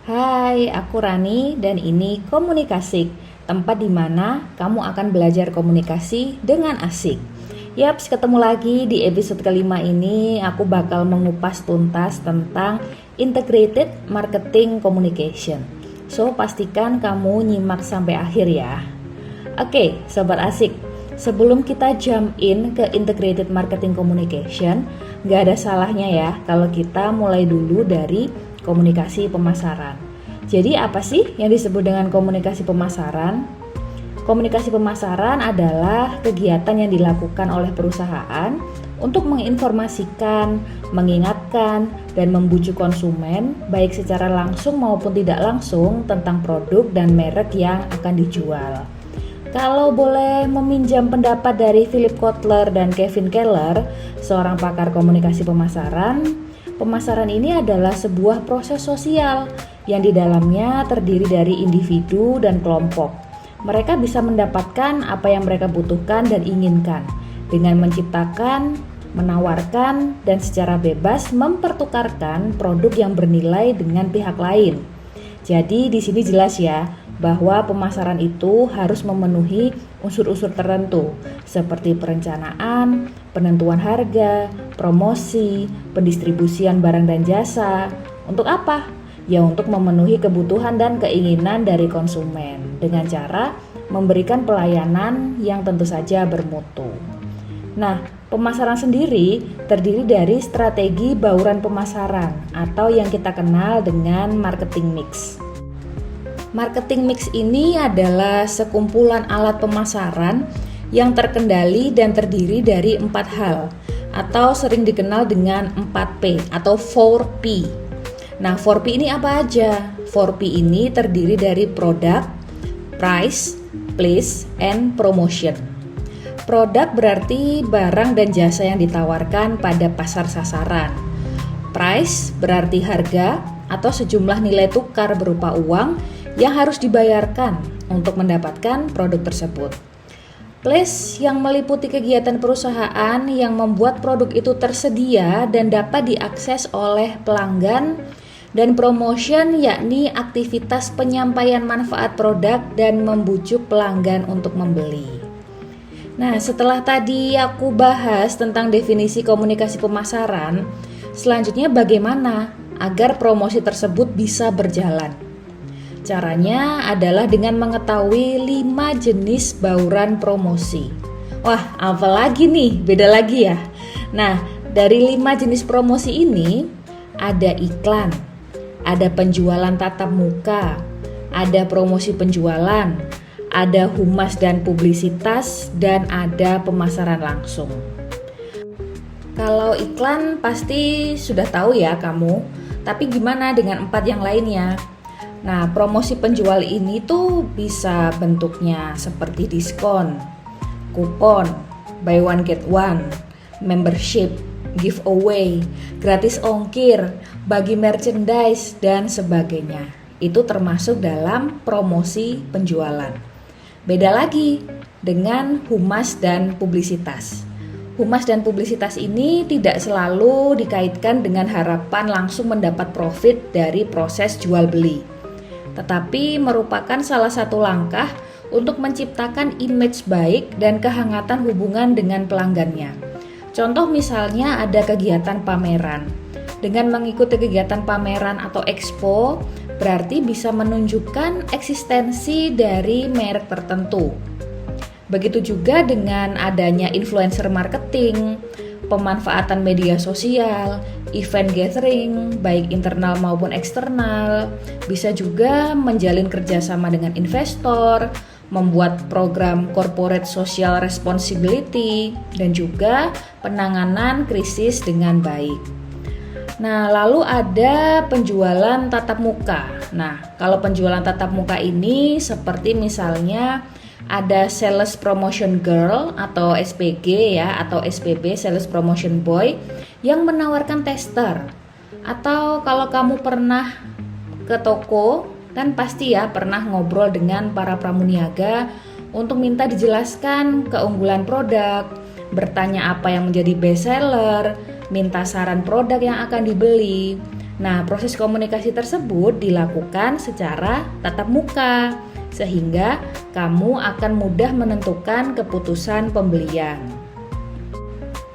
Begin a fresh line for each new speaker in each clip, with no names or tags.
Hai, aku Rani dan ini Komunikasik, tempat di mana kamu akan belajar komunikasi dengan asik. Yaps, ketemu lagi di episode kelima ini. Aku bakal mengupas tuntas tentang Integrated Marketing Communication. So, pastikan kamu nyimak sampai akhir ya. Oke, sobat asik, sebelum kita jump in ke Integrated Marketing Communication, gak ada salahnya ya kalau kita mulai dulu dari komunikasi pemasaran. Jadi apa sih yang disebut dengan komunikasi pemasaran? Komunikasi pemasaran adalah kegiatan yang dilakukan oleh perusahaan untuk menginformasikan, mengingatkan, dan membujuk konsumen baik secara langsung maupun tidak langsung tentang produk dan merek yang akan dijual. Kalau boleh meminjam pendapat dari Philip Kotler dan Kevin Keller, seorang pakar komunikasi pemasaran ini adalah sebuah proses sosial yang di dalamnya terdiri dari individu dan kelompok. Mereka bisa mendapatkan apa yang mereka butuhkan dan inginkan dengan menciptakan, menawarkan, dan secara bebas mempertukarkan produk yang bernilai dengan pihak lain. Jadi di sini jelas ya bahwa pemasaran itu harus memenuhi unsur-unsur tertentu seperti perencanaan, penentuan harga, promosi, pendistribusian barang dan jasa. Untuk apa? Ya untuk memenuhi kebutuhan dan keinginan dari konsumen dengan cara memberikan pelayanan yang tentu saja bermutu. Nah, pemasaran sendiri terdiri dari strategi bauran pemasaran atau yang kita kenal dengan marketing mix. Marketing mix ini adalah sekumpulan alat pemasaran yang terkendali dan terdiri dari 4 hal atau sering dikenal dengan 4P atau 4P. Nah, 4P ini apa aja? 4P ini terdiri dari product, price, place, and promotion. Produk berarti barang dan jasa yang ditawarkan pada pasar sasaran. Price berarti harga atau sejumlah nilai tukar berupa uang yang harus dibayarkan untuk mendapatkan produk tersebut. Place yang meliputi kegiatan perusahaan yang membuat produk itu tersedia dan dapat diakses oleh pelanggan, dan promotion yakni aktivitas penyampaian manfaat produk dan membujuk pelanggan untuk membeli. Nah, setelah tadi aku bahas tentang definisi komunikasi pemasaran, selanjutnya bagaimana agar promosi tersebut bisa berjalan? Caranya adalah dengan mengetahui 5 jenis bauran promosi. Wah, apa lagi nih? Beda lagi ya? Nah, dari 5 jenis promosi ini, ada iklan, ada penjualan tatap muka, ada promosi penjualan, ada humas dan publisitas, dan ada pemasaran langsung. Kalau iklan pasti sudah tahu ya kamu, tapi gimana dengan 4 yang lainnya? Nah, promosi penjual ini tuh bisa bentuknya seperti diskon, kupon, buy one get one, membership, giveaway, gratis ongkir, bagi merchandise, dan sebagainya. Itu termasuk dalam promosi penjualan. Beda lagi dengan humas dan publisitas. Humas dan publisitas ini tidak selalu dikaitkan dengan harapan langsung mendapat profit dari proses jual beli, tetapi merupakan salah satu langkah untuk menciptakan image baik dan kehangatan hubungan dengan pelanggannya. Contoh misalnya ada kegiatan pameran. Dengan mengikuti kegiatan pameran atau expo, berarti bisa menunjukkan eksistensi dari merek tertentu. Begitu juga dengan adanya influencer marketing, pemanfaatan media sosial, event gathering, baik internal maupun eksternal, bisa juga menjalin kerjasama dengan investor, membuat program corporate social responsibility, dan juga penanganan krisis dengan baik. Nah, lalu ada penjualan tatap muka. Nah, kalau penjualan tatap muka ini seperti misalnya ada Sales Promotion Girl atau SPG ya, atau SPB Sales Promotion Boy yang menawarkan tester. Atau kalau kamu pernah ke toko, kan pasti ya pernah ngobrol dengan para pramuniaga untuk minta dijelaskan keunggulan produk, bertanya apa yang menjadi best seller, minta saran produk yang akan dibeli. Nah, proses komunikasi tersebut dilakukan secara tatap muka, sehingga kamu akan mudah menentukan keputusan pembelian.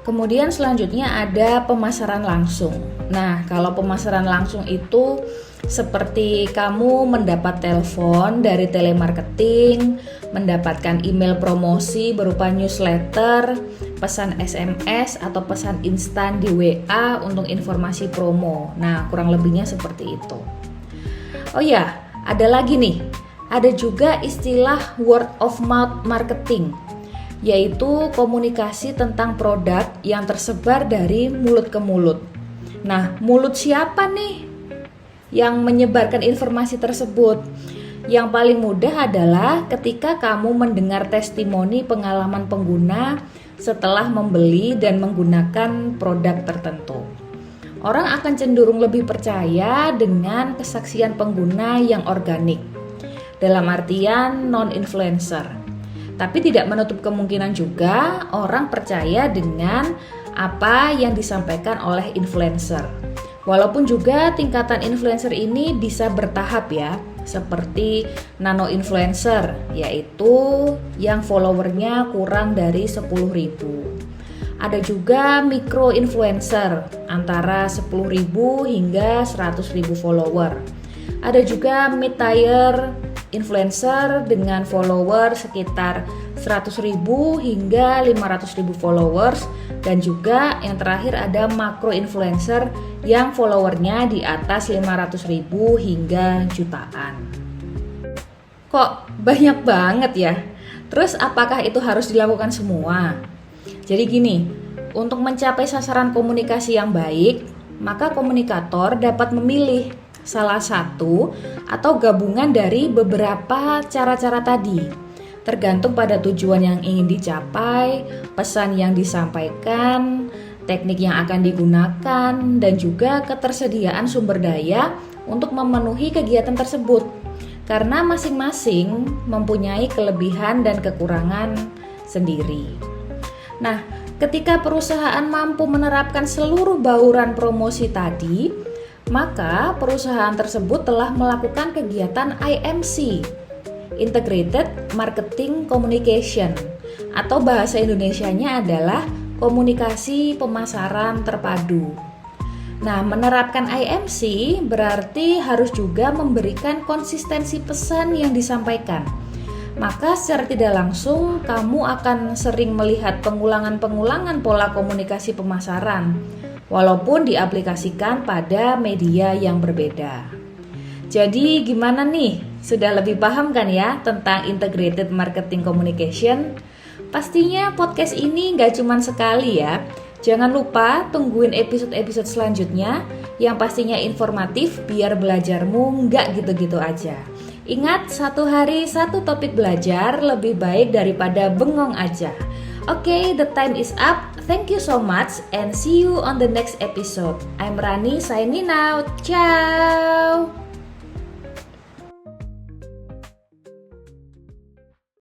Kemudian selanjutnya ada pemasaran langsung. Nah, kalau pemasaran langsung itu seperti kamu mendapat telepon dari telemarketing, mendapatkan email promosi berupa newsletter, pesan SMS atau pesan instan di WA untuk informasi promo. Nah, kurang lebihnya seperti itu. Oh ya, ada lagi nih. Ada juga istilah word of mouth marketing, yaitu komunikasi tentang produk yang tersebar dari mulut ke mulut. Nah, mulut siapa nih yang menyebarkan informasi tersebut? Yang paling mudah adalah ketika kamu mendengar testimoni pengalaman pengguna setelah membeli dan menggunakan produk tertentu. Orang akan cenderung lebih percaya dengan kesaksian pengguna yang organik, dalam artian non-influencer. Tapi tidak menutup kemungkinan juga orang percaya dengan apa yang disampaikan oleh influencer. Walaupun juga tingkatan influencer ini bisa bertahap ya, seperti nano influencer, yaitu yang followernya kurang dari 10.000. Ada juga micro influencer, antara 10.000 hingga 100.000 follower. Ada juga mid-tier influencer dengan follower sekitar 100.000 hingga 500.000 followers, dan juga yang terakhir ada makro influencer yang followernya di atas 500.000 hingga jutaan. Kok banyak banget ya? Terus apakah itu harus dilakukan semua? Jadi gini, untuk mencapai sasaran komunikasi yang baik, maka komunikator dapat memilih salah satu atau gabungan dari beberapa cara-cara tadi, tergantung pada tujuan yang ingin dicapai, pesan yang disampaikan, teknik yang akan digunakan, dan juga ketersediaan sumber daya untuk memenuhi kegiatan tersebut, karena masing-masing mempunyai kelebihan dan kekurangan sendiri. Nah, ketika perusahaan mampu menerapkan seluruh bauran promosi tadi, maka perusahaan tersebut telah melakukan kegiatan IMC, Integrated Marketing Communication, atau bahasa Indonesianya adalah komunikasi pemasaran terpadu. Nah, menerapkan IMC berarti harus juga memberikan konsistensi pesan yang disampaikan. Maka secara tidak langsung kamu akan sering melihat pengulangan-pengulangan pola komunikasi pemasaran, walaupun diaplikasikan pada media yang berbeda. Jadi gimana nih? Sudah lebih paham kan ya tentang Integrated Marketing Communication? Pastinya podcast ini gak cuma sekali ya. Jangan lupa tungguin episode-episode selanjutnya yang pastinya informatif biar belajarmu gak gitu-gitu aja. Ingat, satu hari satu topik belajar lebih baik daripada bengong aja. Okay, the time is up. Thank you so much and see you on the next episode. I'm Rani signing out. Ciao.